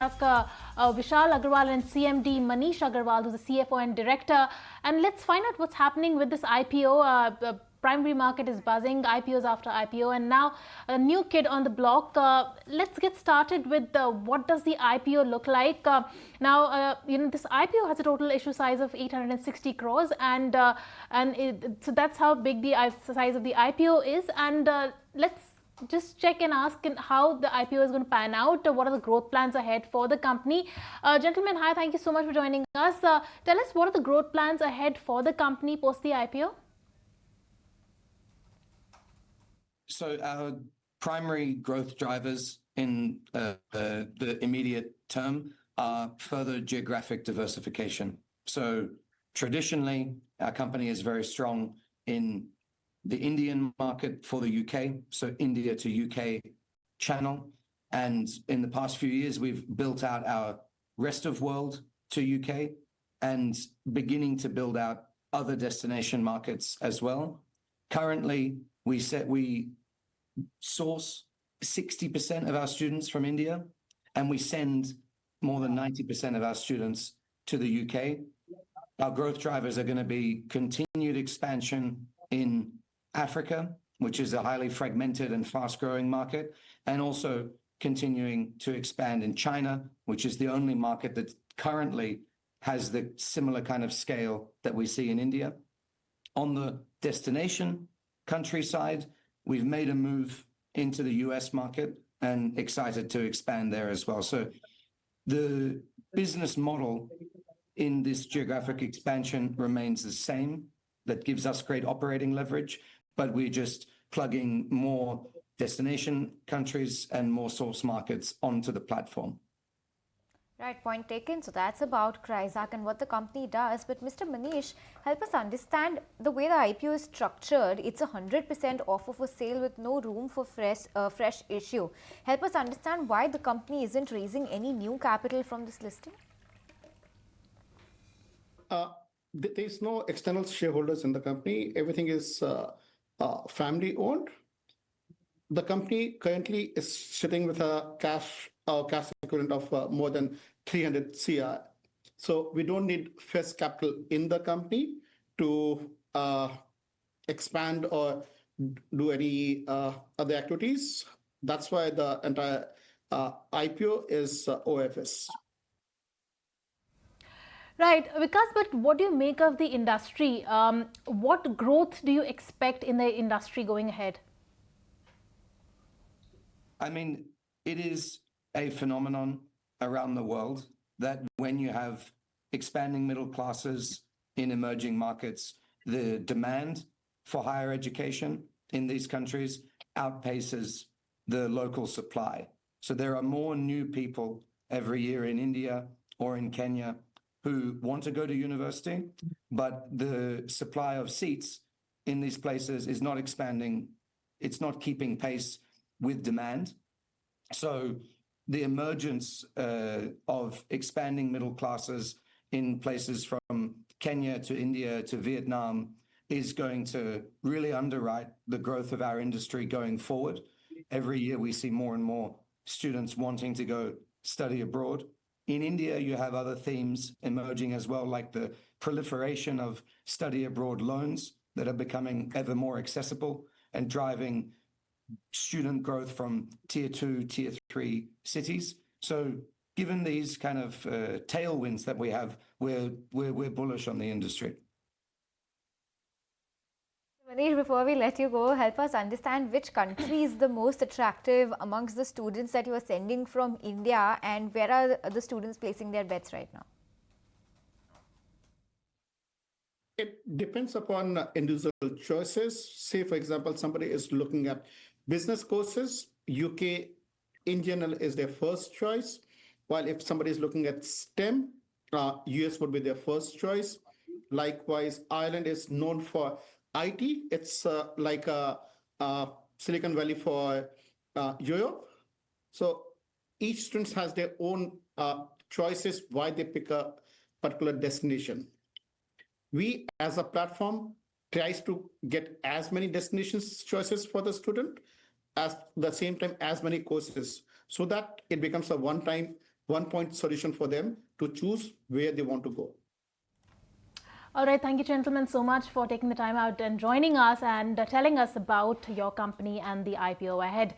Vishal Agarwal and CMD Manish Agarwal, who's the CFO and director. And let's find out what's happening with this IPO. The primary market is buzzing, IPOs after IPO, and now a new kid on the block. Let's get started with what does the IPO look like? This IPO has a total issue size of 860 crores, so that's how big the size of the IPO is. And let's just check and ask how the IPO is going to pan out. What are the growth plans ahead for the company? Gentlemen, hi, thank you so much for joining us. Tell us, what are the growth plans ahead for the company post the IPO? So our primary growth drivers in the immediate term are further geographic diversification. So traditionally, our company is very strong in the Indian market for the UK, so India to UK channel. And in the past few years, we've built out our rest of world to UK and beginning to build out other destination markets as well. Currently, we source 60% of our students from India, and we send more than 90% of our students to the UK. Our growth drivers are going to be continued expansion in Africa, which is a highly fragmented and fast-growing market, and also continuing to expand in China, which is the only market that currently has the similar kind of scale that we see in India. On the destination country side, we've made a move into the US market and excited to expand there as well. So the business model in this geographic expansion remains the same. That gives us great operating leverage, but we're just plugging more destination countries and more source markets onto the platform. Right, point taken. So that's about Crizac and what the company does. But Mr. Manish, help us understand the way the IPO is structured. It's 100% offer for sale with no room for fresh issue. Help us understand why the company isn't raising any new capital from this listing. There's no external shareholders in the company. Everything is family owned. The company currently is sitting with a cash equivalent of more than 300 CR. So we don't need fresh capital in the company to expand or do any other activities. That's why the entire IPO is OFS. Right, Vikash, but what do you make of the industry? What growth do you expect in the industry going ahead? I mean, it is a phenomenon around the world that when you have expanding middle classes in emerging markets, the demand for higher education in these countries outpaces the local supply. So there are more new people every year in India or in Kenya who want to go to university, but the supply of seats in these places is not expanding. It's not keeping pace with demand. So the emergence of expanding middle classes in places from Kenya to India to Vietnam is going to really underwrite the growth of our industry going forward. Every year we see more and more students wanting to go study abroad. In India, you have other themes emerging as well, like the proliferation of study abroad loans that are becoming ever more accessible and driving student growth from tier 2, tier 3 cities. So given these kind of tailwinds that we have, we're bullish on the industry. Manish, before we let you go, help us understand which country is the most attractive amongst the students that you are sending from India, and where are the students placing their bets right now? It depends upon individual choices. Say, for example, somebody is looking at business courses, UK in general is their first choice, while if somebody is looking at STEM, US would be their first choice. Likewise, Ireland is known for IT. It's like a Silicon Valley for Europe. So each student has their own choices why they pick a particular destination. We as a platform tries to get as many destinations choices for the student, as the same time as many courses, so that it becomes a one-time one-point solution for them to choose where they want to go. All right, thank you, gentlemen, so much for taking the time out and joining us and telling us about your company and the IPO ahead.